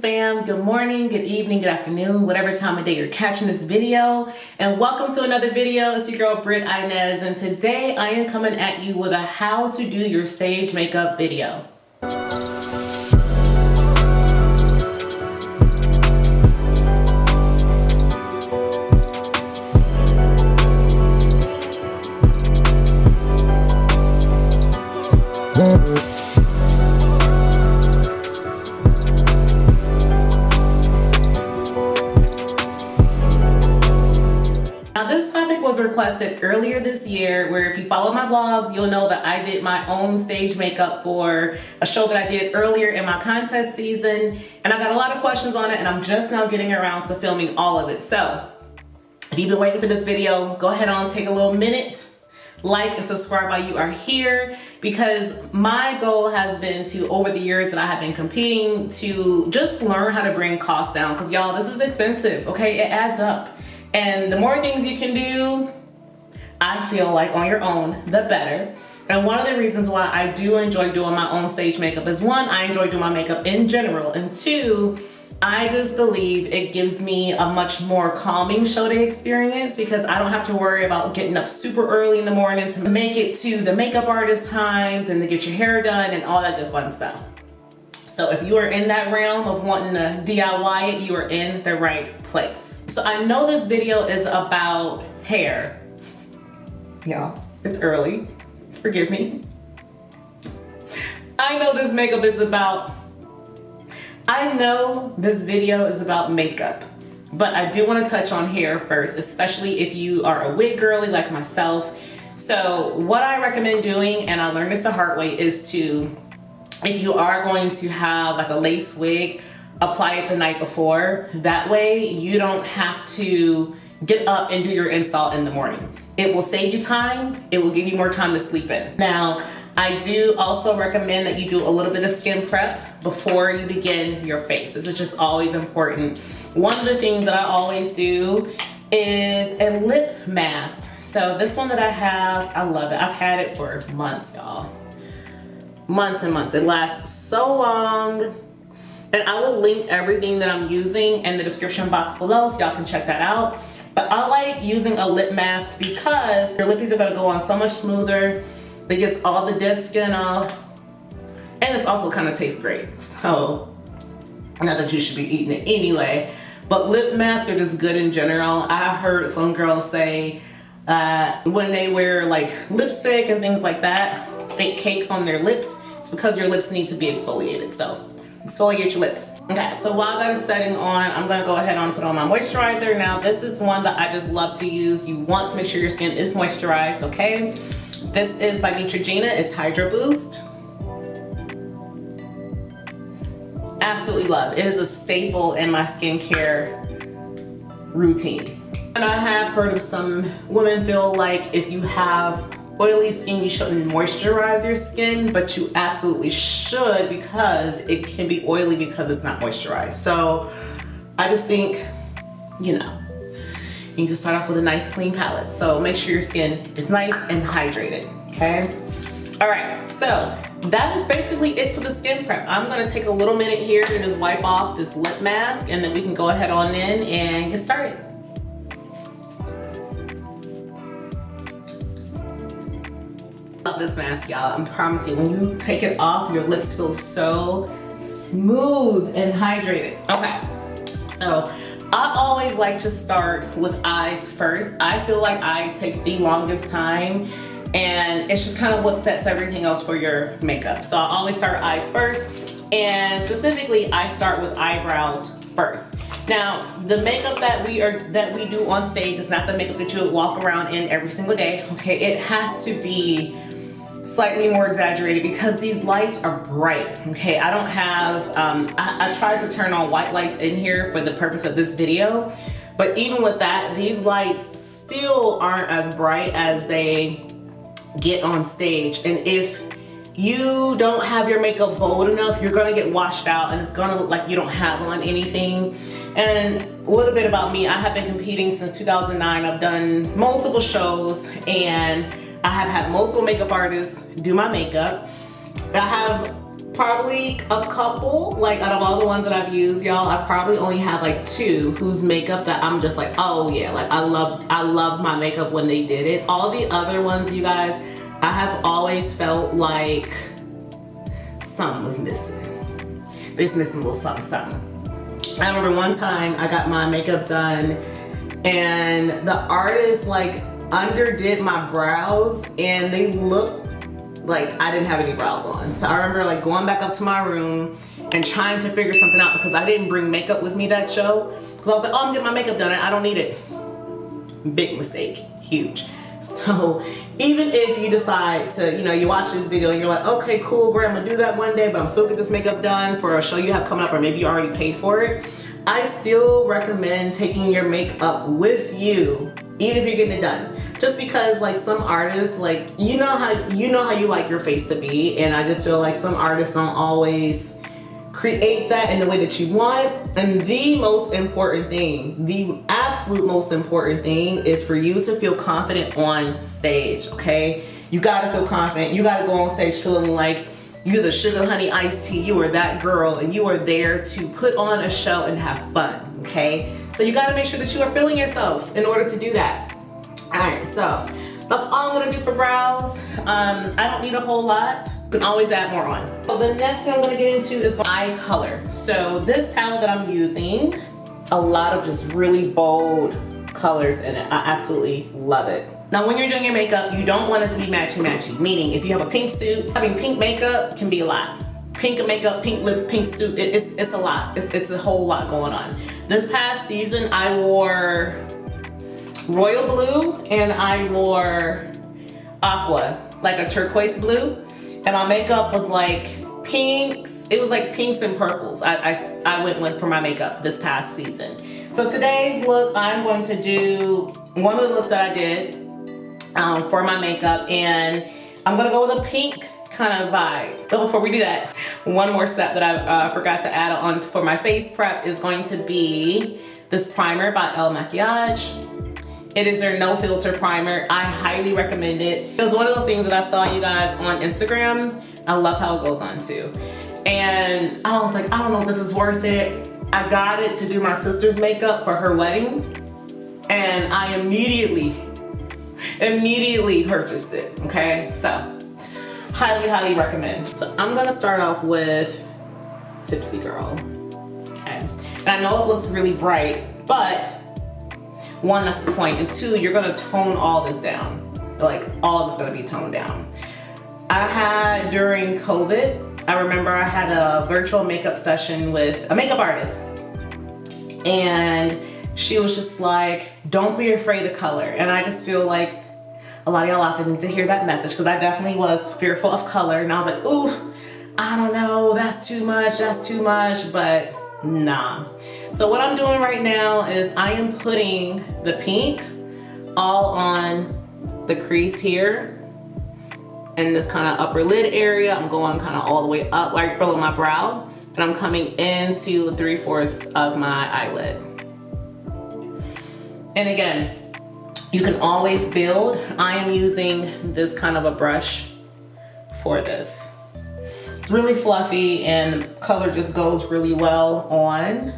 Fam, good morning, good evening, good afternoon, whatever time of day you're catching this video, and welcome to another video. It's your girl Britt Inez, and today I am coming at you with a how to do your stage makeup video. Now this topic was requested earlier this year, where if you follow my vlogs, you'll know that I did my own stage makeup for a show that I did earlier in my contest season, and I got a lot of questions on it, and I'm just now getting around to filming all of it. So if you've been waiting for this video, go ahead on, take a little minute, like and subscribe while you are here, because my goal has been to, over the years that I have been competing, to just learn how to bring costs down, because y'all, this is expensive, okay? It adds up. And the more things you can do, I feel like on your own, the better. And one of the reasons why I do enjoy doing my own stage makeup is, one, I enjoy doing my makeup in general, and two, I just believe it gives me a much more calming show day experience, because I don't have to worry about getting up super early in the morning to make it to the makeup artist times and to get your hair done and all that good fun stuff. So if you are in that realm of wanting to DIY it, you are in the right place. So I know this video is about hair. Y'all, it's early, forgive me. I know this video is about makeup, but I do want to touch on hair first, especially if you are a wig girly like myself. So what I recommend doing, and I learned this the hard way, is to, if you are going to have like a lace wig, apply it the night before. That way you don't have to get up and do your install in the morning. It will save you time. It will give you more time to sleep in. Now, I do also recommend that you do a little bit of skin prep before you begin your face. This is just always important. One of the things that I always do is a lip mask. So this one that I have, I love it. I've had it for months, y'all. Months and months. It lasts so long. And I will link everything that I'm using in the description box below, so y'all can check that out. But I like using a lip mask because your lippies are gonna go on so much smoother. It gets all the dead skin off. And it's also kind of tastes great. So, not that you should be eating it anyway, but lip masks are just good in general. I've heard some girls say when they wear like lipstick and things like that, fake cakes on their lips, it's because your lips need to be exfoliated. So exfoliate your lips. Okay, so while that is setting on, I'm gonna go ahead and put on my moisturizer. Now, this is one that I just love to use. You want to make sure your skin is moisturized, okay? This is by Neutrogena, it's Hydro Boost. Absolutely love. It is a staple in my skincare routine. And I have heard of some women feel like if you have oily skin, you shouldn't moisturize your skin, but you absolutely should, because it can be oily because it's not moisturized. So I just think, you know, you need to start off with a nice clean palette. So make sure your skin is nice and hydrated, okay? All right, so that is basically it for the skin prep. I'm gonna take a little minute here to just wipe off this lip mask, and then we can go ahead on in and get started. Love this mask, y'all. I promise you, when you take it off, your lips feel so smooth and hydrated. Okay, so I always like to start with eyes first. I feel like eyes take the longest time, and it's just kind of what sets everything else for your makeup. So I always start eyes first, and specifically I start with eyebrows first. Now, the makeup that we do on stage is not the makeup that you walk around in every single day, okay? It has to be slightly more exaggerated because these lights are bright, okay? I don't have, I tried to turn on white lights in here for the purpose of this video, but even with that, these lights still aren't as bright as they get on stage. And if you don't have your makeup bold enough, you're gonna get washed out and it's gonna look like you don't have on anything. And a little bit about me, I have been competing since 2009. I've done multiple shows and I have had multiple makeup artists do my makeup. I have probably a couple, like out of all the ones that I've used, y'all, I probably only have like 2 whose makeup that I'm just like, oh yeah, like I love my makeup when they did it. All the other ones, you guys, I have always felt like something was missing. There's missing a little something. I remember one time I got my makeup done and the artist like underdid my brows and they looked like I didn't have any brows on. So I remember like going back up to my room and trying to figure something out because I didn't bring makeup with me that show. Because I was like, oh, I'm getting my makeup done. I don't need it. Big mistake, huge. So even if you decide to, you know, you watch this video and you're like, okay, cool, great, I'm gonna do that one day, but I'm still get this makeup done for a show you have coming up, or maybe you already paid for it. I still recommend taking your makeup with you, even if you're getting it done. Just because like some artists, like you know how you like your face to be, and I just feel like some artists don't always create that in the way that you want. And the most important thing, the absolute most important thing is for you to feel confident on stage, okay? You gotta feel confident. You gotta go on stage feeling like you're the sugar honey iced tea. You are that girl and you are there to put on a show and have fun, okay? So you gotta make sure that you are feeling yourself in order to do that. All right, so that's all I'm gonna do for brows. I don't need a whole lot. You can always add more on. So the next thing I'm gonna get into is eye color. So this palette that I'm using, a lot of just really bold colors in it. I absolutely love it. Now when you're doing your makeup, you don't want it to be matchy-matchy. Meaning if you have a pink suit, having pink makeup can be a lot. Pink makeup, pink lips, pink suit, it's a lot. It's a whole lot going on. This past season, I wore royal blue and I wore aqua, like a turquoise blue. And my makeup was like pinks. It was like pinks and purples. I went with for my makeup this past season. So today's look, I'm going to do one of the looks that I did for my makeup, and I'm gonna go with a pink kind of vibe. But before we do that, one more step that I forgot to add on for my face prep is going to be this primer by El Makiage. It is their no filter primer. I highly recommend it. It was one of those things that I saw you guys on Instagram. I love how it goes on too. And I was like, I don't know if this is worth it. I got it to do my sister's makeup for her wedding. And I immediately purchased it, okay? So, highly recommend. So I'm gonna start off with Tipsy Girl, okay? And I know it looks really bright, but one, that's the point, and two, you're gonna tone all this down. Like, all of it's gonna be toned down. I had, during COVID, I remember I had a virtual makeup session with a makeup artist. And she was just like, don't be afraid of color. And I just feel like a lot of y'all out there need to hear that message, because I definitely was fearful of color. And I was like, ooh, I don't know, that's too much, but nah. So what I'm doing right now is I am putting the pink all on the crease here in this kind of upper lid area. I'm going kind of all the way up right below my brow, and I'm coming into 3/4 of my eyelid. And again, you can always build. I am using this kind of a brush for this. It's really fluffy and color just goes really well on.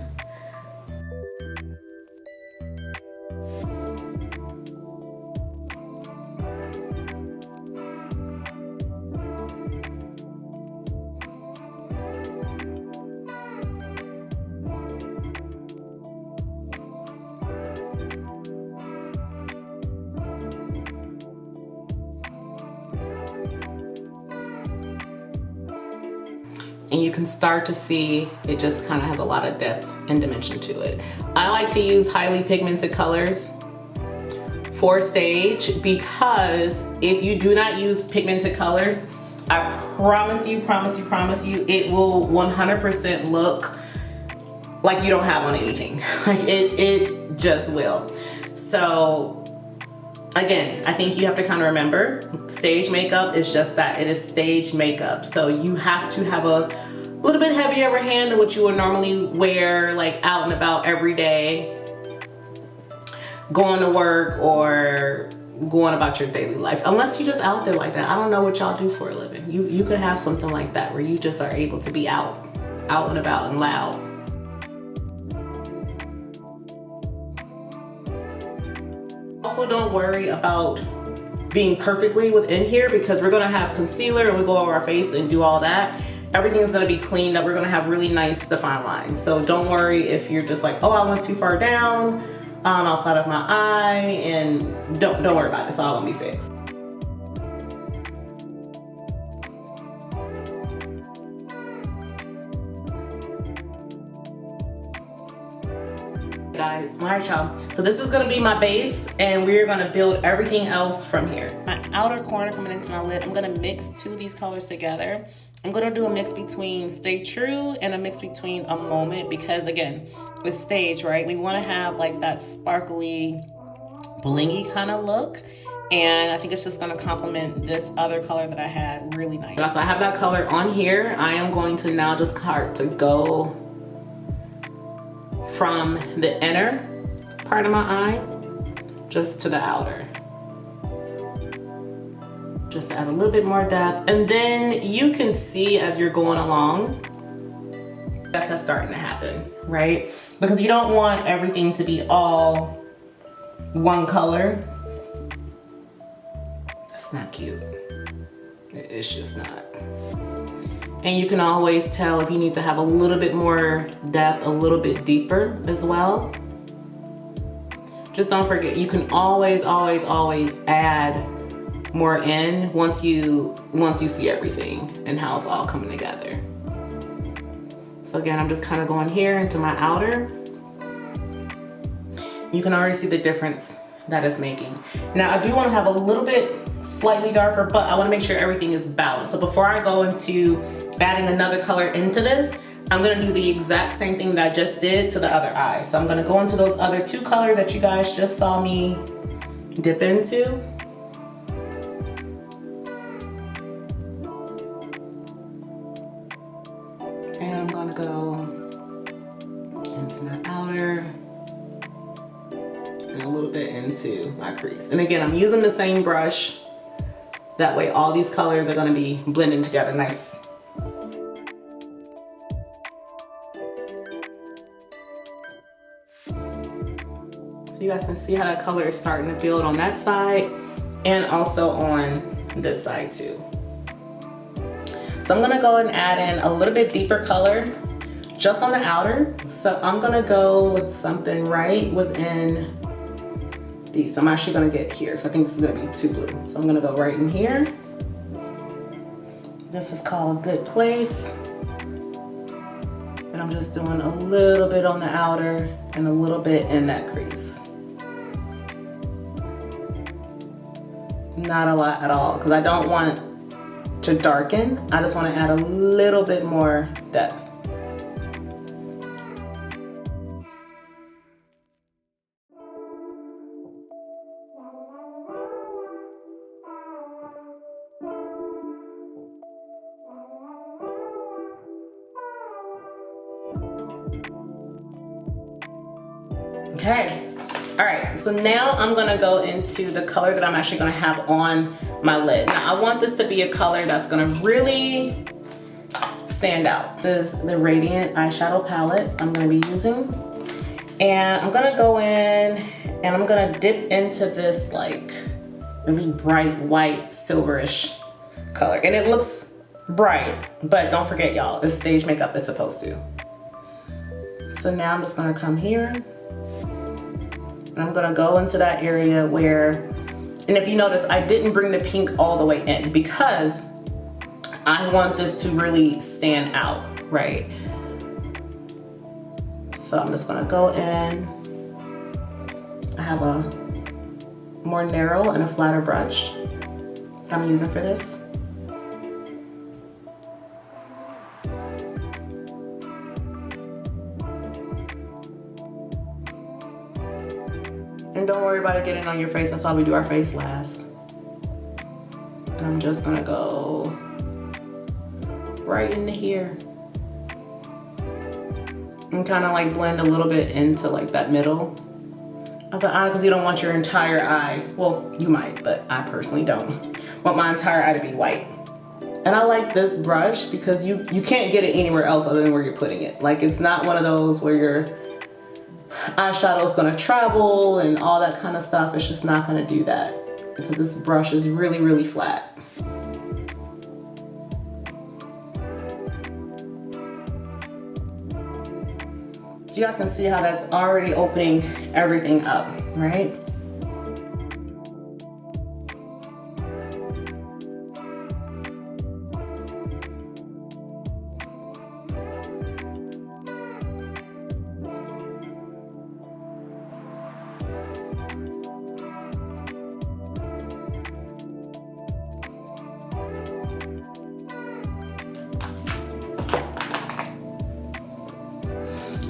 And you can start to see it just kind of has a lot of depth and dimension to it. I like to use highly pigmented colors for stage, because if you do not use pigmented colors, I promise you, it will 100% look like you don't have on anything. Like it just will. So again, I think you have to kind of remember, stage makeup is just that. It is stage makeup. So you have to have a little bit heavier of a hand than what you would normally wear like out and about every day, going to work or going about your daily life. Unless you're just out there like that. I don't know what y'all do for a living. You could have something like that where you just are able to be out and about and loud. Also, don't worry about being perfectly within here because we're gonna have concealer and we go over our face and do all that. Everything's gonna be cleaned up. We're gonna have really nice defined lines. So don't worry if you're just like, oh, I went too far down outside of my eye, and don't worry about it. It's all gonna be fixed. Guys, all right, y'all. So this is gonna be my base, and we're gonna build everything else from here. My outer corner coming into my lid, I'm gonna mix two of these colors together. I'm gonna do a mix between Stay True and a mix between A Moment because again, with stage, right? We wanna have like that sparkly, blingy kind of look. And I think it's just gonna complement this other color that I had really nice. So I have that color on here. I am going to now just start to go from the inner part of my eye just to the outer. Just to add a little bit more depth. And then you can see as you're going along, that's starting to happen, right? Because you don't want everything to be all one color. That's not cute. It's just not. And you can always tell if you need to have a little bit more depth, a little bit deeper as well. Just don't forget, you can always add more in once you see everything and how it's all coming together. So again, I'm just kind of going here into my outer. You can already see the difference that it's making. Now I do want to have a little bit slightly darker, but I want to make sure everything is balanced. So before I go into adding another color into this, I'm going to do the exact same thing that I just did to the other eye. So I'm going to go into those other two colors that you guys just saw me dip into. And I'm going to go into my outer and a little bit into my crease. And again, I'm using the same brush. That way all these colors are going to be blending together nice. So you guys can see how that color is starting to build on that side and also on this side too. So I'm going to go and add in a little bit deeper color just on the outer. So I'm going to go with something right within these. So I'm actually gonna get here because I think this is gonna be too blue. So I'm gonna go right in here. This is called Good Place. And I'm just doing a little bit on the outer and a little bit in that crease. Not a lot at all because I don't want to darken. I just want to add a little bit more depth. Okay, all right, so now I'm gonna go into the color that I'm actually gonna have on my lid. Now I want this to be a color that's gonna really stand out. This is the Radiant eyeshadow palette I'm gonna be using. And I'm gonna go in and I'm gonna dip into this like really bright white silverish color. And it looks bright, but don't forget y'all, this stage makeup it's supposed to. So now I'm just gonna come here. And I'm gonna go into that area where, and if you notice, I didn't bring the pink all the way in because I want this to really stand out, right? So I'm just gonna go in. I have a more narrow and a flatter brush I'm using for this. And don't worry about it getting on your face. That's why we do our face last. And I'm just gonna go right into here. And kind of like blend a little bit into like that middle of the eye because you don't want your entire eye. Well, you might, but I personally don't want my entire eye to be white. And I like this brush because you can't get it anywhere else other than where you're putting it. Like, it's not one of those where your eyeshadow is gonna travel and all that kind of stuff. It's just not gonna do that because this brush is really, really flat. So you guys can see how that's already opening everything up, right?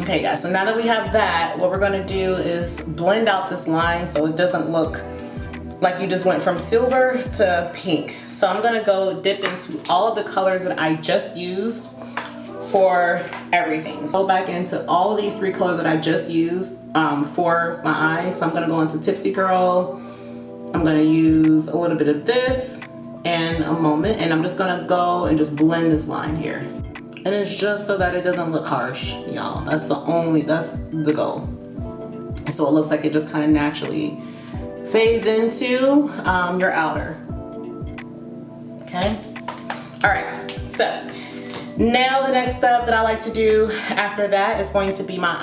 Okay guys, so now that we have that, what we're gonna do is blend out this line so it doesn't look like you just went from silver to pink. So I'm gonna go dip into all of the colors that I just used for everything. So go back into all of these 3 colors that I just used for my eyes. So I'm gonna go into Tipsy Girl. I'm gonna use a little bit of this in a moment, and I'm just gonna go and just blend this line here. And it's just so that it doesn't look harsh, y'all. That's the goal. So it looks like it just kind of naturally fades into your outer. Okay? All right, so now the next step that I like to do after that is going to be my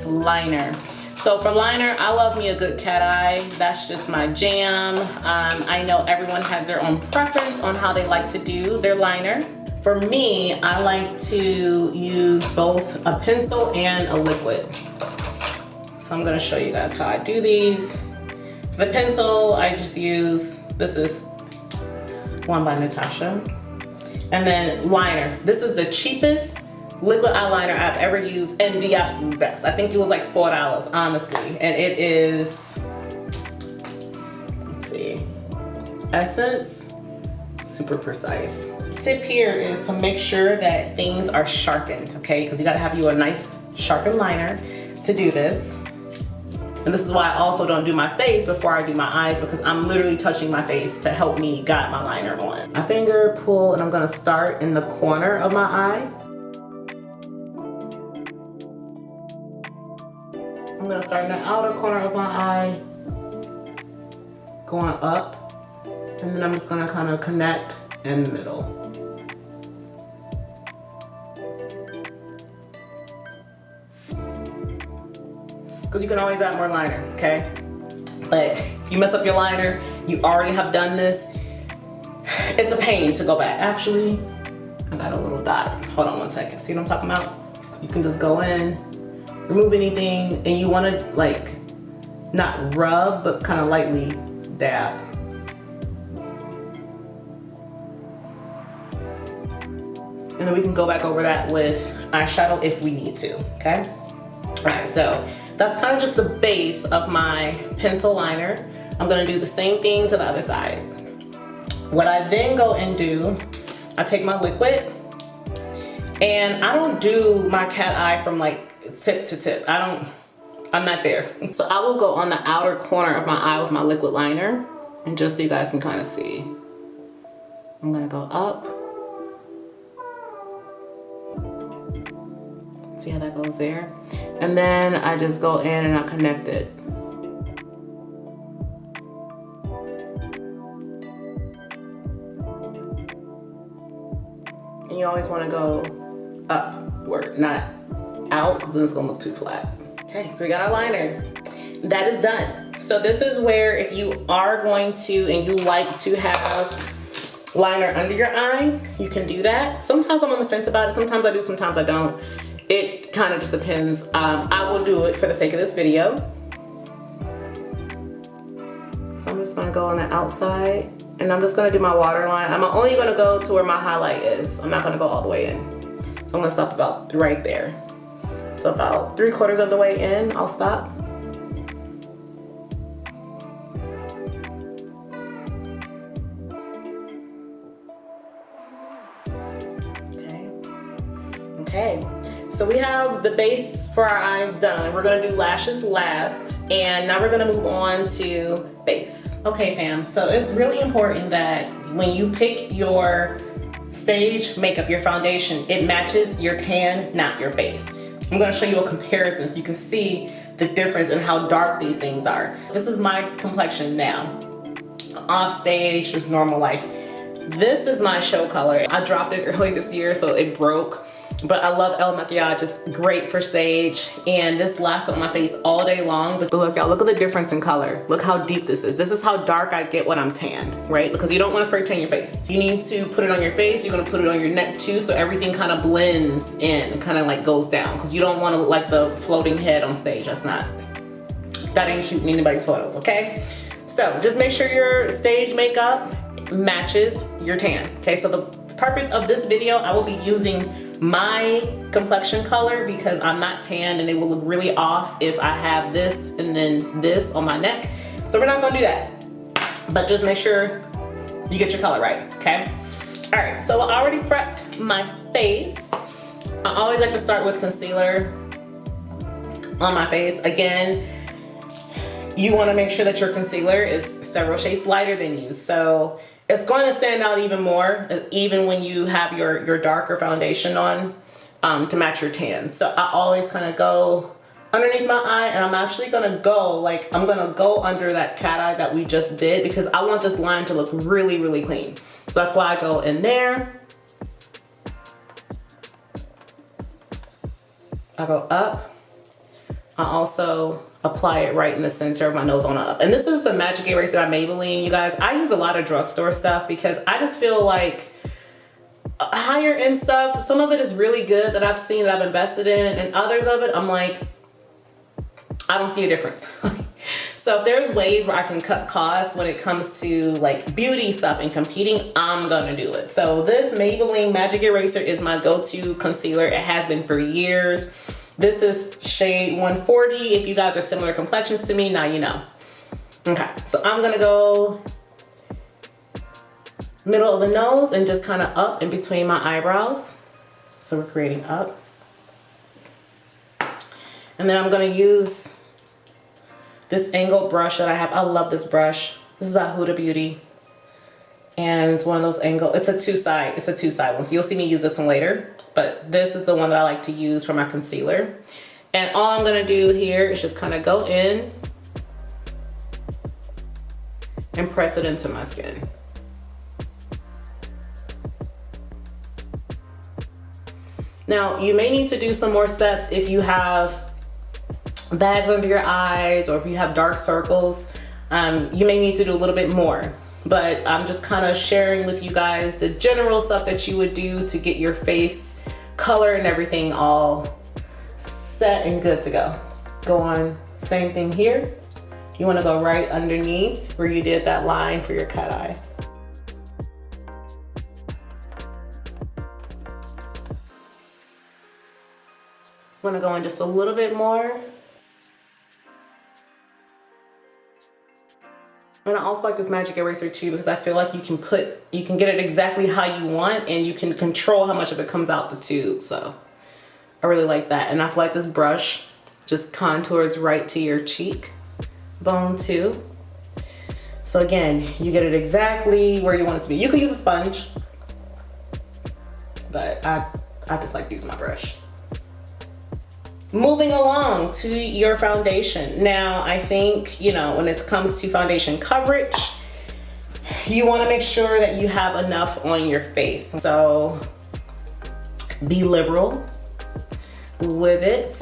eyeliner. So for liner, I love me a good cat eye. That's just my jam. I know everyone has their own preference on how they like to do their liner. For me, I like to use both a pencil and a liquid. So I'm gonna show you guys how I do these. The pencil, I just use, this is one by Natasha. And then liner. This is the cheapest liquid eyeliner I've ever used and the absolute best. I think it was like $4, honestly. And it is, let's see, Essence, super precise. Tip here is to make sure that things are sharpened, okay? Because you gotta have you a nice sharpened liner to do this. And this is why I also don't do my face before I do my eyes, because I'm literally touching my face to help me guide my liner on. My finger, pull, and I'm gonna start in the corner of my eye. I'm gonna start in the outer corner of my eye, going up, and then I'm just gonna kind of connect in the middle. Because you can always add more liner, okay? But if you mess up your liner, you already have done this, it's a pain to go back. Actually, I got a little dot. Hold on one second. See what I'm talking about? You can just go in, remove anything, and you want to like not rub, but kind of lightly dab. And then we can go back over that with eyeshadow if we need to, okay? All right, so that's kind of just the base of my pencil liner. I'm gonna do the same thing to the other side. What I then go and do, I take my liquid, and I don't do my cat eye from like tip to tip. I'm not there. So I will go on the outer corner of my eye with my liquid liner, and just so you guys can kind of see. I'm gonna go up. See how that goes there? And then I just go in and I connect it. And you always want to go upward, not out, because then it's gonna look too flat. Okay, so we got our liner. That is done. So this is where if you are going to, and you like to have liner under your eye, you can do that. Sometimes I'm on the fence about it. Sometimes I do, sometimes I don't. It kind of just depends. I will do it for the sake of this video. So I'm just gonna go on the outside, and I'm just gonna do my waterline. I'm only gonna go to where my highlight is. I'm not gonna go all the way in. So I'm gonna stop about right there. So about 3/4 of the way in, I'll stop. Okay, so we have the base for our eyes done. We're gonna do lashes last. And now we're gonna move on to base. Okay fam, so it's really important that when you pick your stage makeup, your foundation, it matches your tan, not your base. I'm gonna show you a comparison so you can see the difference in how dark these things are. This is my complexion now. Off stage, just normal life. This is my show color. I dropped it early this year, so it broke. But I love El Maquillage, it's great for stage. And this lasts on my face all day long. But look y'all, look at the difference in color. Look how deep this is. This is how dark I get when I'm tanned, right? Because you don't want to spray tan your face. You need to put it on your face, you're gonna put it on your neck too, so everything kind of blends in, kind of like goes down. Because you don't want to look like the floating head on stage. That ain't shooting anybody's photos, okay? So just make sure your stage makeup matches your tan. Okay, so the purpose of this video, I will be using my complexion color because I'm not tanned and it will look really off if I have this and then this on my neck. So we're not gonna do that. But just make sure you get your color right, okay? All right, so I already prepped my face. I always like to start with concealer on my face. Again, you wanna make sure that your concealer is several shades lighter than you. So it's going to stand out even more, even when you have your darker foundation on to match your tan. So I always kind of go underneath my eye, and I'm actually going to go, like, I'm going to go under that cat eye that we just did because I want this line to look really, really clean. So that's why I go in there. I go up. I also apply it right in the center of my nose on up. And this is the Magic Eraser by Maybelline, you guys. I use a lot of drugstore stuff because I just feel like higher end stuff, some of it is really good that I've seen, that I've invested in, and others of it, I'm like, I don't see a difference. So if there's ways where I can cut costs when it comes to like beauty stuff and competing, I'm gonna do it. So this Maybelline Magic Eraser is my go-to concealer. It has been for years. This is shade 140. If you guys are similar complexions to me, now you know. Okay, so I'm gonna go middle of the nose and just kind of up in between my eyebrows. So we're creating up. And then I'm gonna use this angled brush that I have. I love this brush. This is by Huda Beauty. And it's one of those angled, it's a two-side one. So you'll see me use this one later. But this is the one that I like to use for my concealer. And all I'm gonna do here is just kind of go in and press it into my skin. Now, you may need to do some more steps if you have bags under your eyes or if you have dark circles. You may need to do a little bit more. But I'm just kind of sharing with you guys the general stuff that you would do to get your face color and everything all set and good to go. Go on, same thing here. You want to go right underneath where you did that line for your cat eye. I'm gonna go in just a little bit more. And I also like this Magic Eraser too because I feel like you can get it exactly how you want and you can control how much of it comes out the tube. So I really like that. And I feel like this brush just contours right to your cheek bone too. So again, you get it exactly where you want it to be. You could use a sponge, but I just like to use my brush. Moving along to your foundation. Now, I think, you know, when it comes to foundation coverage, you want to make sure that you have enough on your face. So be liberal with it.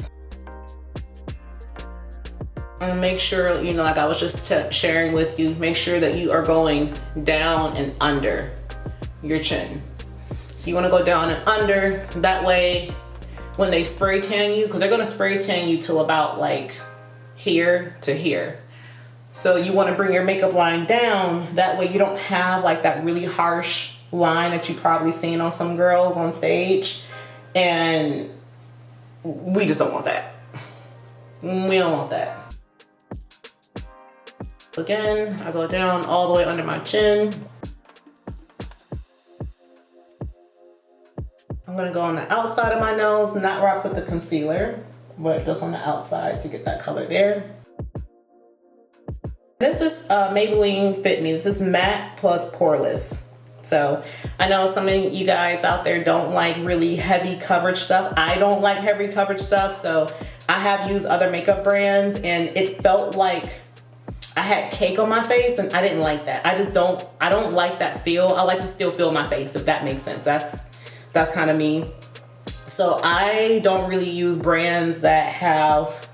And make sure, you know, like I was just sharing with you, make sure that you are going down and under your chin. So you want to go down and under, that way when they spray tan you, because they're going to spray tan you till about like here to here. So you want to bring your makeup line down, that way you don't have like that really harsh line that you probably seen on some girls on stage, and we just don't want that. We don't want that. Again, I go down all the way under my chin. I'm gonna go on the outside of my nose, not where I put the concealer, but just on the outside to get that color there. This is Maybelline Fit Me. This is matte plus poreless. So I know some of you guys out there don't like really heavy coverage stuff. I don't like heavy coverage stuff, so I have used other makeup brands and it felt like I had cake on my face, and I didn't like that. I don't like that feel. I like to still feel my face, if that makes sense. That's kind of me. So I don't really use brands that have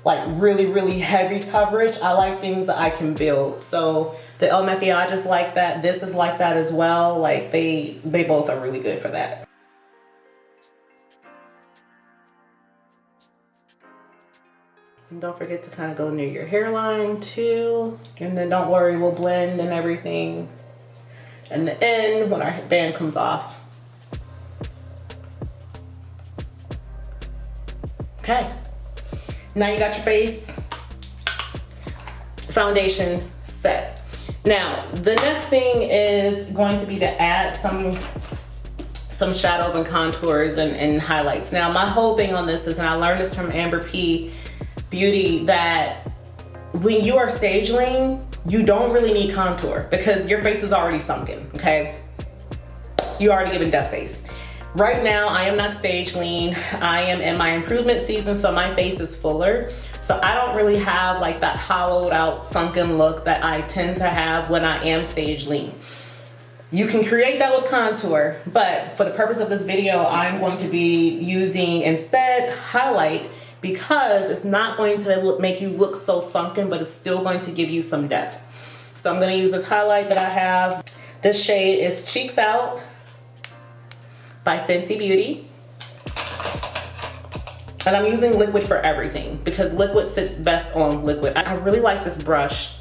like really, really heavy coverage. I like things that I can build. So the El Maquiage is like that. This is like that as well. Like they both are really good for that. And don't forget to kind of go near your hairline too. And then don't worry, we'll blend and everything in the end when our band comes off. Okay. Now you got your face foundation set. Now, the next thing is going to be to add some shadows and contours and highlights. Now, my whole thing on this is, and I learned this from Amber P Beauty, that when you are stage lean, you don't really need contour because your face is already sunken, okay? You already given death face. Right now, I am not stage lean. I am in my improvement season, so my face is fuller. So I don't really have like that hollowed out, sunken look that I tend to have when I am stage lean. You can create that with contour, but for the purpose of this video, I'm going to be using instead highlight because it's not going to make you look so sunken, but it's still going to give you some depth. So I'm gonna use this highlight that I have. This shade is Cheeks Out by Fenty Beauty. And I'm using liquid for everything because liquid sits best on liquid. I really like this brush.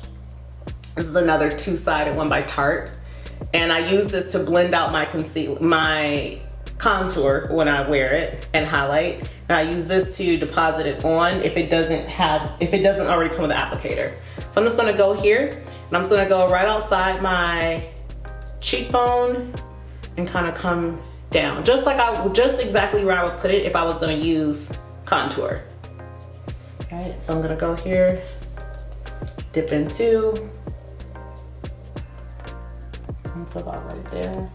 This is another two-sided one by Tarte. And I use this to blend out my contour when I wear it and highlight. And I use this to deposit it on if it doesn't already come with the applicator. So I'm just gonna go here and I'm just gonna go right outside my cheekbone and kind of come down. Just exactly where I would put it if I was gonna use contour. All right, so I'm gonna go here, dip into, it's about right there.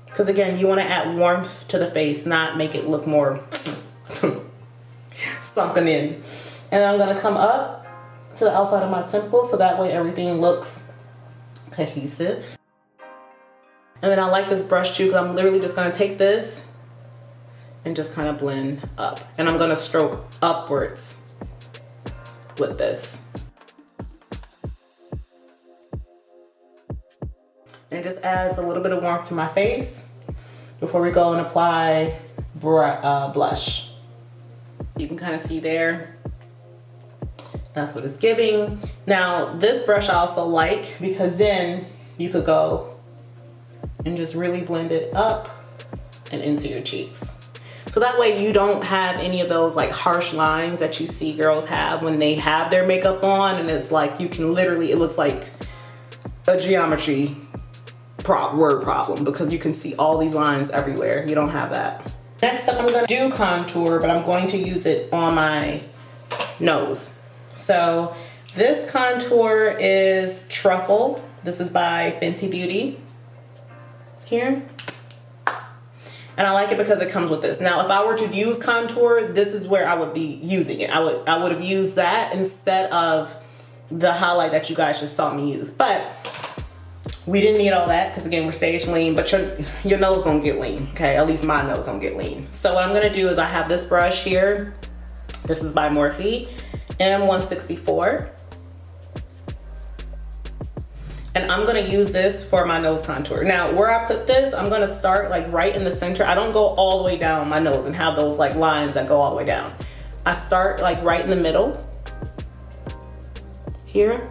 Because again, you wanna add warmth to the face, not make it look more sunken in. And then I'm gonna come up to the outside of my temple so that way everything looks cohesive. And then I like this brush too because I'm literally just gonna take this and just kind of blend up. And I'm gonna stroke upwards with this. And it just adds a little bit of warmth to my face before we go and apply blush. You can kind of see there, that's what it's giving. Now, this brush I also like because then you could go and just really blend it up and into your cheeks. So that way you don't have any of those like harsh lines that you see girls have when they have their makeup on, and it's like you can literally, it looks like a geometry word problem because you can see all these lines everywhere. You don't have that. Next up, I'm gonna do contour, but I'm going to use it on my nose. So this contour is Truffle. This is by Fenty Beauty here. And I like it because it comes with this. Now, if I were to use contour, this is where I would be using it. I would have used that instead of the highlight that you guys just saw me use. But we didn't need all that because again, we're stage lean, but your nose don't get lean, okay? At least my nose don't get lean. So what I'm gonna do is I have this brush here. This is by Morphe, M164. And I'm gonna use this for my nose contour. Now, where I put this, I'm gonna start like right in the center. I don't go all the way down my nose and have those like lines that go all the way down. I start like right in the middle here.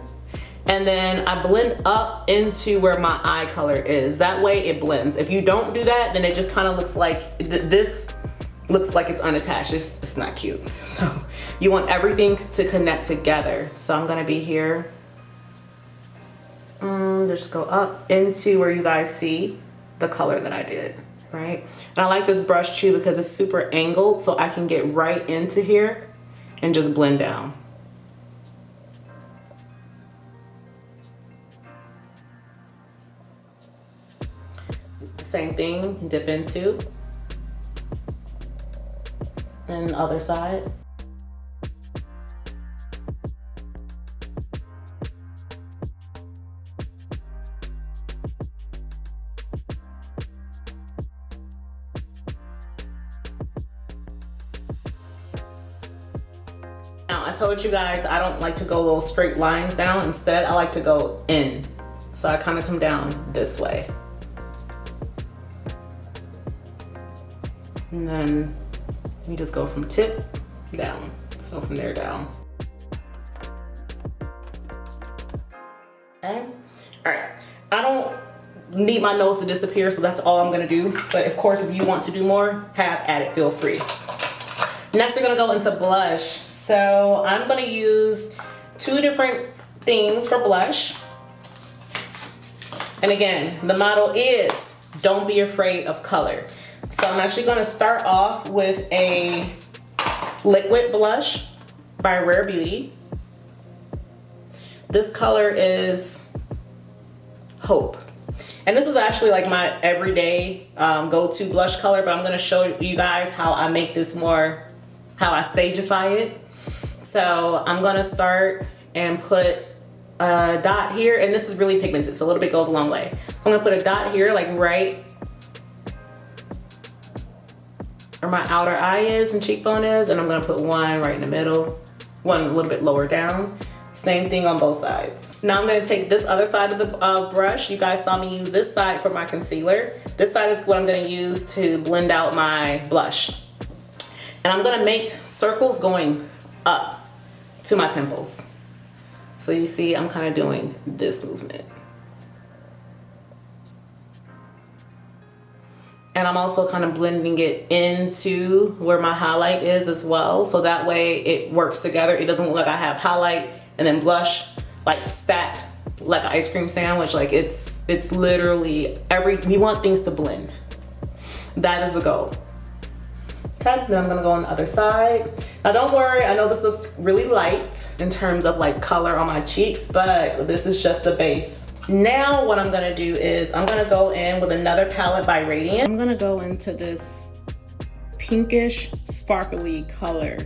And then I blend up into where my eye color is. That way it blends. If you don't do that, then it just kind of looks like, this looks like it's unattached. It's not cute. So you want everything to connect together. So I'm gonna be here. Just go up into where you guys see the color that I did, right? And I like this brush too because it's super angled, so I can get right into here and just blend down. Same thing, dip into. And the other side. Now, I told you guys I don't like to go little straight lines down. Instead, I like to go in. So I kind of come down this way. And then we just go from tip down. So from there down. Okay. All right. I don't need my nose to disappear, so that's all I'm gonna do. But of course, if you want to do more, have at it, feel free. Next, we're gonna go into blush. So I'm gonna use 2 different things for blush. And again, the motto is, don't be afraid of color. So I'm actually gonna start off with a liquid blush by Rare Beauty. This color is Hope. And this is actually like my everyday go-to blush color, but I'm gonna show you guys how I make this more, how I stageify it. So I'm gonna start and put a dot here, and this is really pigmented, so a little bit goes a long way. I'm gonna put a dot here, like right where my outer eye is and cheekbone is, and I'm gonna put one right in the middle, one a little bit lower down. Same thing on both sides. Now I'm gonna take this other side of the brush. You guys saw me use this side for my concealer. This side is what I'm gonna use to blend out my blush. And I'm gonna make circles going up to my temples. So you see, I'm kind of doing this movement. And I'm also kind of blending it into where my highlight is as well. So that way it works together. It doesn't look like I have highlight and then blush like stacked like an ice cream sandwich. Like it's literally we want things to blend. That is the goal. Okay, then I'm gonna go on the other side. Now don't worry, I know this looks really light in terms of like color on my cheeks, but this is just the base. Now what I'm gonna do is I'm gonna go in with another palette by Radiant. I'm gonna go into this pinkish sparkly color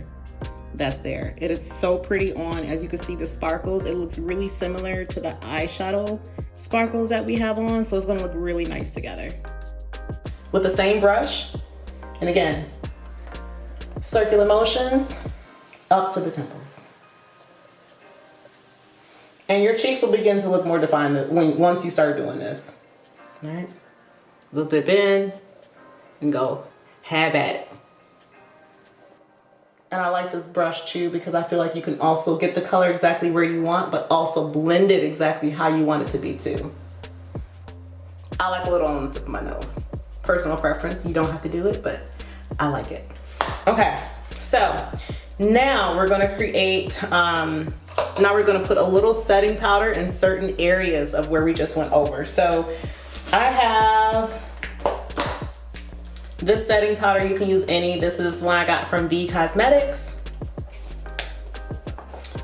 that's there. It is so pretty on. As you can see the sparkles, it looks really similar to the eyeshadow sparkles that we have on, so it's gonna look really nice together. With the same brush, and again, circular motions up to the temples. And your cheeks will begin to look more defined once you start doing this. All right? We'll dip in and go have at it. And I like this brush too because I feel like you can also get the color exactly where you want, but also blend it exactly how you want it to be too. I like a little on the tip of my nose. Personal preference, you don't have to do it, but I like it. Okay, so now we're gonna create, now we're gonna put a little setting powder in certain areas of where we just went over. So I have this setting powder, you can use any. This is one I got from V Cosmetics,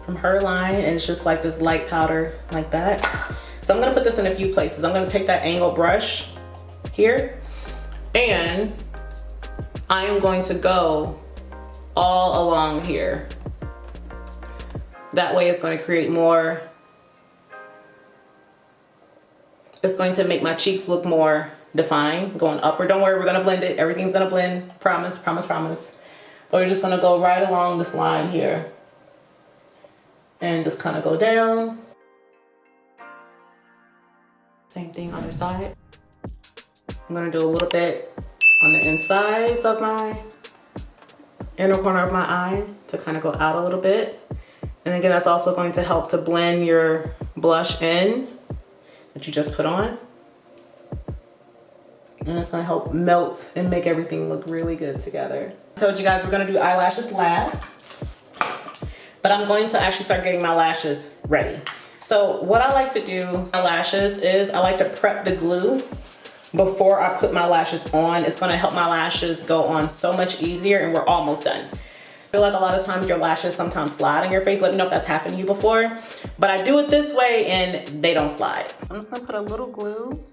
from her line, and it's just like this light powder like that. So I'm gonna put this in a few places. I'm gonna take that angled brush here, and I am going to go all along here. That way it's going to create more, it's going to make my cheeks look more defined, going upward. Don't worry, we're gonna blend it. Everything's gonna blend, promise, promise, promise. But we're just gonna go right along this line here and just kind of go down. Same thing other side. I'm gonna do a little bit on the insides of my inner corner of my eye to kind of go out a little bit. And again, that's also going to help to blend your blush in that you just put on. And it's gonna help melt and make everything look really good together. I told you guys we're gonna do eyelashes last, but I'm going to actually start getting my lashes ready. So what I like to do with my lashes is I like to prep the glue before I put my lashes on. It's gonna help my lashes go on so much easier, and we're almost done. I feel like a lot of times your lashes sometimes slide on your face. Let me know if that's happened to you before. But I do it this way and they don't slide. I'm just gonna put a little glue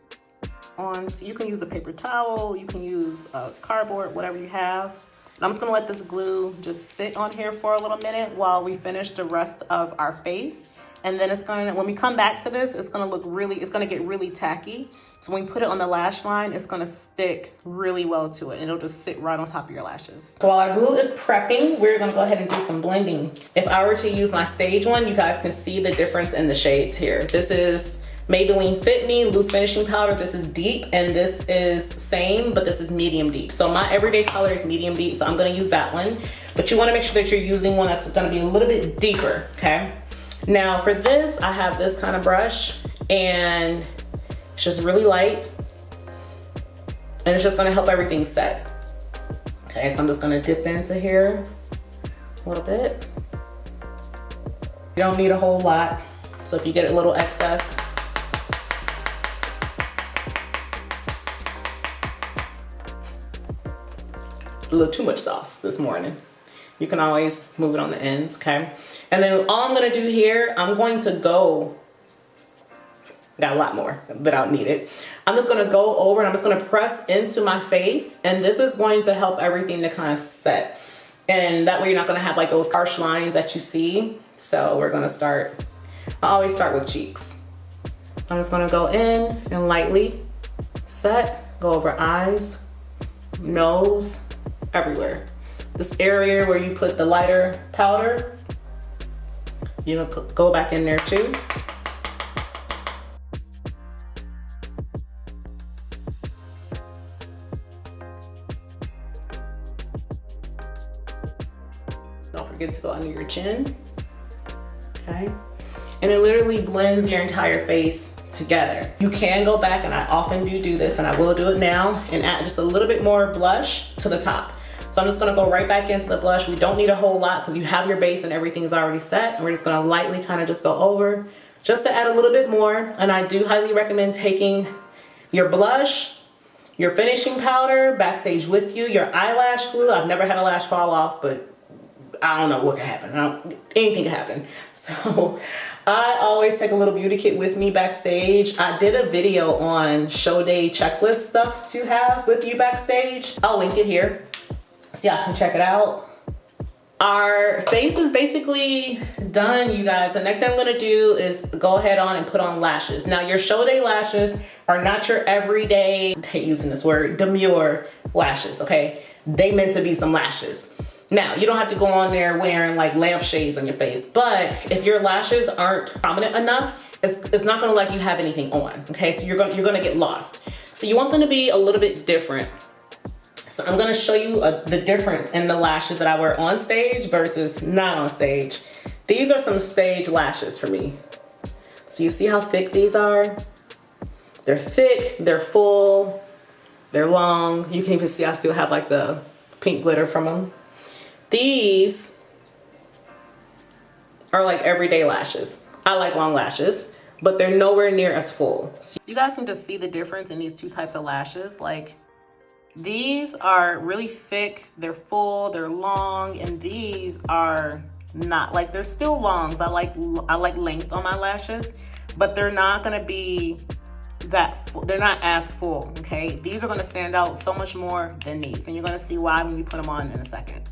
onto, you can use a paper towel, you can use a cardboard, whatever you have. And I'm just gonna let this glue just sit on here for a little minute while we finish the rest of our face. And then it's gonna, when we come back to this, it's gonna look really, it's gonna get really tacky. So when we put it on the lash line, it's gonna stick really well to it and it'll just sit right on top of your lashes. So while our glue is prepping, we're gonna go ahead and do some blending. If I were to use my stage one, you guys can see the difference in the shades here. This is Maybelline Fit Me Loose Finishing Powder. This is deep, and this is same, but this is medium deep. So my everyday color is medium deep, so I'm gonna use that one. But you wanna make sure that you're using one that's gonna be a little bit deeper, okay? Now for this, I have this kind of brush, and it's just really light, and it's just gonna help everything set. Okay, so I'm just gonna dip into here a little bit. You don't need a whole lot, so if you get a little excess, a little too much sauce this morning, you can always move it on the ends, okay? And then all I'm gonna do here, I'm going to go, got a lot more that I needed. I'm just gonna go over and I'm just gonna press into my face, and this is going to help everything to kind of set. And that way you're not gonna have like those harsh lines that you see. So we're gonna start, I always start with cheeks. I'm just gonna go in and lightly set, go over eyes, nose, everywhere. This area where you put the lighter powder, you can go back in there too. Don't forget to go under your chin, okay? And it literally blends your entire face together. You can go back, and I often do this, and I will do it now, and add just a little bit more blush to the top. So I'm just gonna go right back into the blush. We don't need a whole lot because you have your base and everything's already set. And we're just gonna lightly kind of just go over just to add a little bit more. And I do highly recommend taking your blush, your finishing powder backstage with you, your eyelash glue. I've never had a lash fall off, but I don't know what can happen. Anything can happen. So I always take a little beauty kit with me backstage. I did a video on show day checklist stuff to have with you backstage. I'll link it here so y'all can check it out. Our face is basically done, you guys. The next thing I'm gonna do is go ahead on and put on lashes. Now your show day lashes are not your everyday, I hate using this word, demure lashes, okay? They meant to be some lashes. Now, you don't have to go on there wearing like lampshades on your face, but if your lashes aren't prominent enough, it's not gonna let you have anything on, okay? So you're gonna get lost. So you want them to be a little bit different. So I'm gonna show you the difference in the lashes that I wear on stage versus not on stage. These are some stage lashes for me. So you see how thick these are? They're thick, they're full, they're long. You can even see I still have like the pink glitter from them. These are like everyday lashes. I like long lashes, but they're nowhere near as full. So you guys can just see the difference in these two types of lashes. Like, these are really thick, they're full, they're long, and these are not. Like, they're still longs. I like length on my lashes, but they're not gonna be that full. They're not as full, okay? These are gonna stand out so much more than these, and you're gonna see why when we put them on in a second.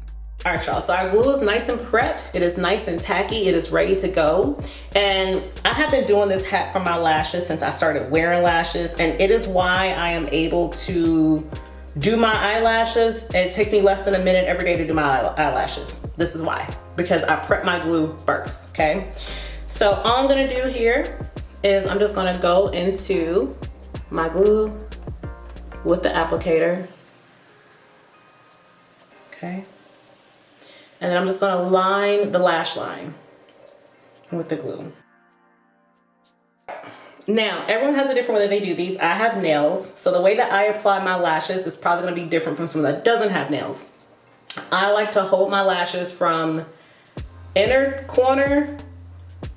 All right, y'all, so our glue is nice and prepped. It is nice and tacky. It is ready to go. And I have been doing this hat for my lashes since I started wearing lashes, and it is why I am able to do my eyelashes. It takes me less than a minute every day to do my eyelashes. This is why, because I prep my glue first, okay? So all I'm gonna do here is I'm just gonna go into my glue with the applicator, okay? And then I'm just gonna line the lash line with the glue. Now, everyone has a different way that they do these. I have nails, so the way that I apply my lashes is probably gonna be different from someone that doesn't have nails. I like to hold my lashes from inner corner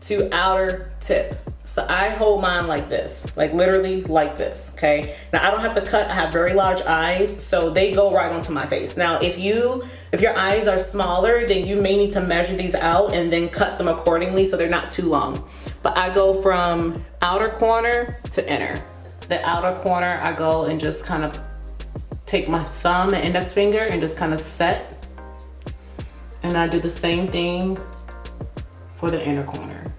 to outer tip. So I hold mine like this, like literally like this, okay? Now I don't have to cut, I have very large eyes, so they go right onto my face. Now if your eyes are smaller, then you may need to measure these out and then cut them accordingly so they're not too long. But I go from outer corner to inner. the outer corner, I go and just kind of take my thumb and index finger and just kind of set. And I do the same thing for the inner corner.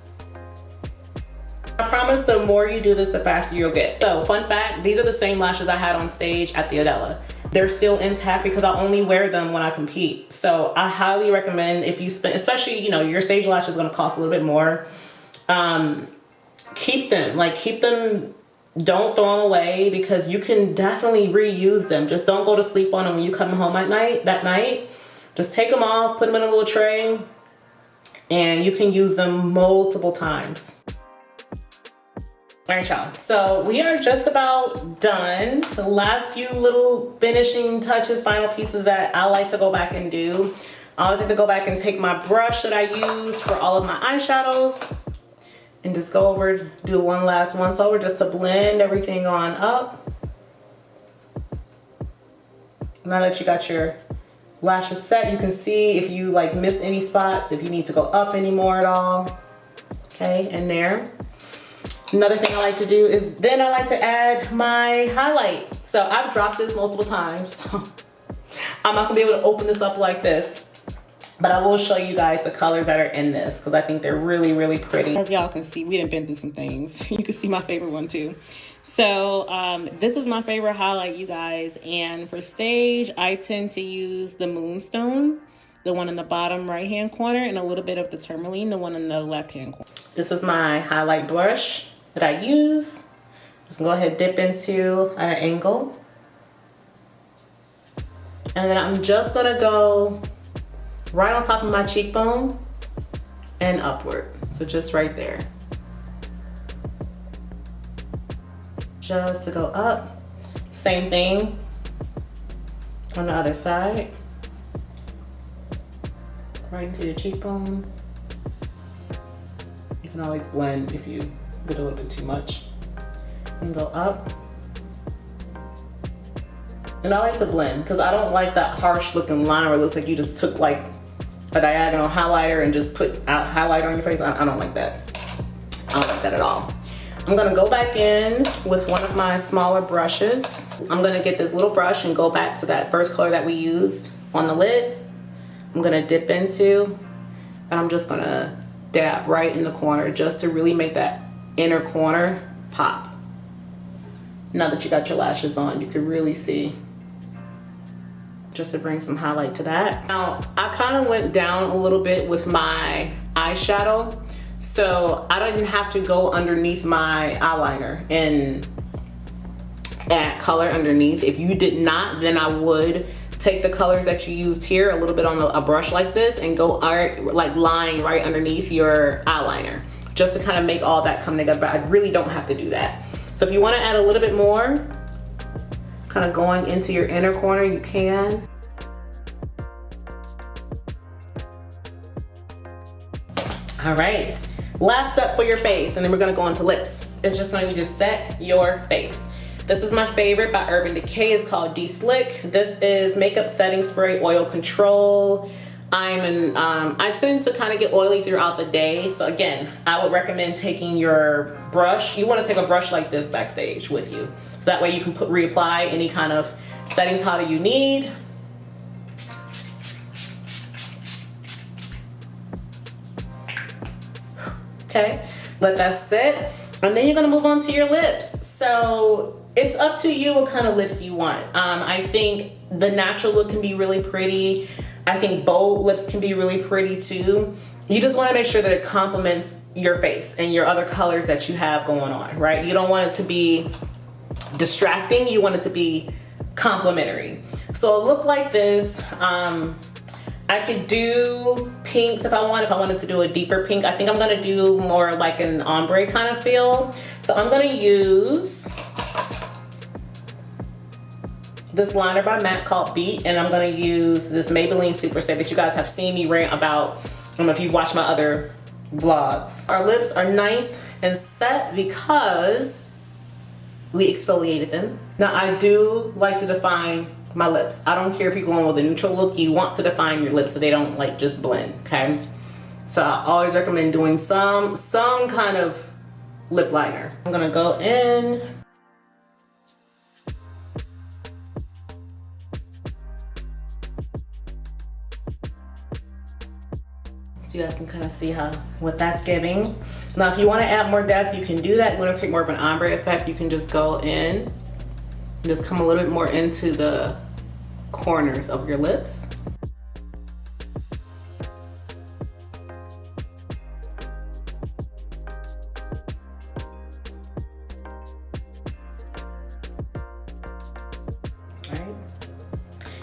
I promise the more you do this, the faster you'll get. So fun fact, these are the same lashes I had on stage at the Adela. They're still intact because I only wear them when I compete. So I highly recommend, if you spend, especially, you know, your stage lash is gonna cost a little bit more. Keep them, don't throw them away because you can definitely reuse them. Just don't go to sleep on them when you come home at that night. Just take them off, put them in a little tray, and you can use them multiple times. All right, y'all, so we are just about done. The last few little finishing touches, final pieces that I like to go back and do. I always like to go back and take my brush that I use for all of my eyeshadows and just go over, do one last once over just to blend everything on up. Now that you got your lashes set, you can see if you like missed any spots, if you need to go up anymore at all. Okay, and there. Another thing I like to do is then I like to add my highlight. So I've dropped this multiple times, so I'm not gonna be able to open this up like this, but I will show you guys the colors that are in this because I think they're really, really pretty. As y'all can see, we done been through some things. You can see my favorite one too. So this is my favorite highlight, you guys. And for stage, I tend to use the Moonstone, the one in the bottom right-hand corner, and a little bit of the Tourmaline, the one in the left-hand corner. This is my highlight brush that I use. Just go ahead, dip into an angle. And then I'm just gonna go right on top of my cheekbone and upward. So just right there. Just to go up. Same thing on the other side. Right into your cheekbone. You can always blend if you get a little bit too much. And go up. And I like to blend because I don't like that harsh looking line where it looks like you just took like a diagonal highlighter and just put out highlighter on your face. I don't like that. I don't like that at all. I'm gonna go back in with one of my smaller brushes. I'm gonna get this little brush and go back to that first color that we used on the lid. I'm gonna dip into, and I'm just gonna dab right in the corner just to really make that inner corner pop. Now that you got your lashes on, you can really see, just to bring some highlight to that. Now, I kind of went down a little bit with my eyeshadow, so I didn't have to go underneath my eyeliner and add color underneath. If you did not, then I would take the colors that you used here, a little bit on a brush like this, and go like line right underneath your eyeliner, just to kind of make all that come together. But I really don't have to do that. So if you want to add a little bit more, kind of going into your inner corner, you can. All right, last step for your face, and then we're gonna go on to lips. It's just going to just set your face. This is my favorite by Urban Decay. It's called De-Slick. This is makeup setting spray, oil control. I tend to kind of get oily throughout the day. So again, I would recommend taking your brush. You want to take a brush like this backstage with you. So that way you can reapply any kind of setting powder you need. Okay, let that sit. And then you're gonna move on to your lips. So it's up to you what kind of lips you want. I think the natural look can be really pretty. I think bold lips can be really pretty too. You just wanna make sure that it complements your face and your other colors that you have going on, right? You don't want it to be distracting, you want it to be complementary. So a look like this, I could do pinks if I wanted to do a deeper pink. I think I'm gonna do more like an ombre kind of feel. So I'm gonna use this liner by MAC called Beat, and I'm gonna use this Maybelline Super Stay that you guys have seen me rant about if you've watched my other vlogs. Our lips are nice and set because we exfoliated them. Now I do like to define my lips. I don't care if you're going with a neutral look, you want to define your lips so they don't like just blend, okay? So I always recommend doing some kind of lip liner. I'm gonna go in So you guys can kind of see what that's giving. Now, if you want to add more depth, you can do that. If you want to create more of an ombre effect, you can just go in and just come a little bit more into the corners of your lips.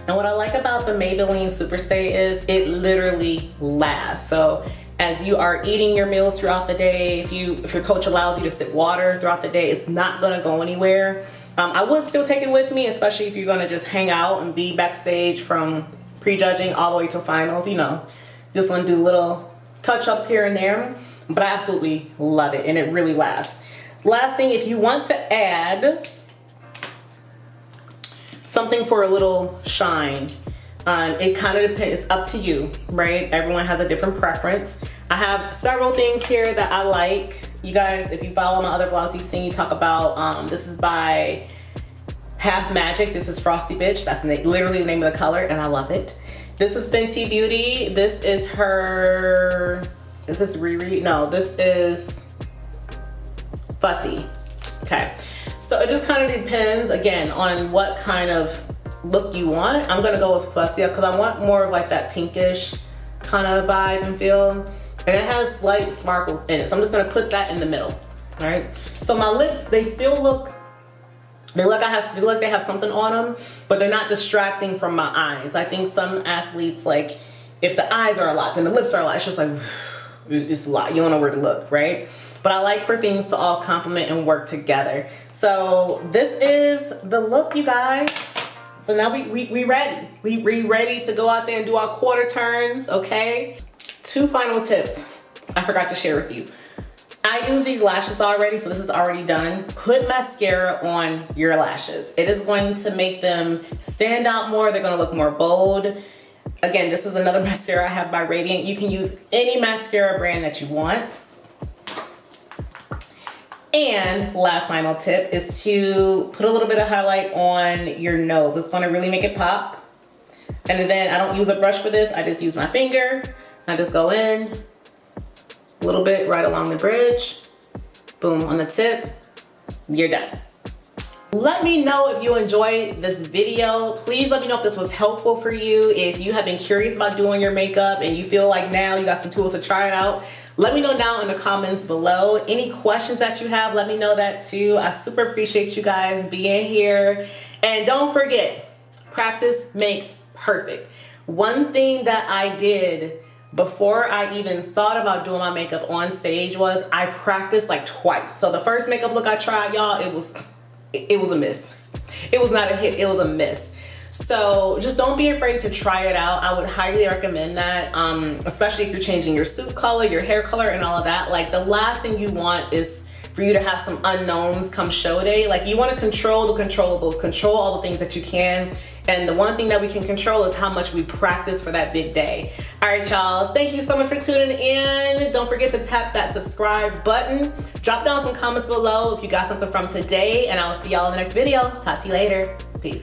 And what I like about the Maybelline Superstay is it literally lasts. So as you are eating your meals throughout the day, if your coach allows you to sip water throughout the day, it's not gonna go anywhere. I would still take it with me, especially if you're gonna just hang out and be backstage from prejudging all the way to finals, you know. Just wanna do little touch-ups here and there, but I absolutely love it and it really lasts. Last thing, if you want to add something for a little shine, it kind of depends, it's up to you, right? Everyone has a different preference. I have several things here that I like. You guys, if you follow my other vlogs, you've seen me talk about, this is by Half Magic. This is Frosty Bitch. That's literally the name of the color, and I love it. This is Fenty Beauty. This is her, is this Riri? No, this is Fussy. Okay. So it just kind of depends, again, on what kind of look you want. I'm gonna go with Fussy because I want more of like that pinkish kind of vibe and feel. And it has light sparkles in it. So I'm just gonna put that in the middle, all right? So my lips, they still look, they look like they have something on them, but they're not distracting from my eyes. I think some athletes, like, if the eyes are a lot, then the lips are a lot. It's just like, it's a lot. You don't know where to look, right? But I like for things to all complement and work together. So this is the look, you guys. So now we ready. We ready to go out there and do our quarter turns, okay? 2 final tips I forgot to share with you. I use these lashes already, so this is already done. Put mascara on your lashes. It is going to make them stand out more. They're gonna look more bold. Again, this is another mascara I have by Radiant. You can use any mascara brand that you want. And last final tip is to put a little bit of highlight on your nose. It's gonna really make it pop. And then I don't use a brush for this, I just use my finger. I just go in, a little bit right along the bridge, boom, on the tip, you're done. Let me know if you enjoyed this video. Please let me know if this was helpful for you. If you have been curious about doing your makeup and you feel like now you got some tools to try it out, let me know down in the comments below. Any questions that you have, let me know that too. I super appreciate you guys being here. And don't forget, practice makes perfect. One thing that I did before I even thought about doing my makeup on stage was I practiced like twice. So the first makeup look I tried, y'all, it was a miss. It was not a hit, it was a miss. So just don't be afraid to try it out. I would highly recommend that, especially if you're changing your suit color, your hair color, and all of that. Like, the last thing you want is for you to have some unknowns come show day. Like, you want to control the controllables, control all the things that you can. And the one thing that we can control is how much we practice for that big day. All right, y'all, thank you so much for tuning in. Don't forget to tap that subscribe button. Drop down some comments below if you got something from today, and I'll see y'all in the next video. Talk to you later. Peace.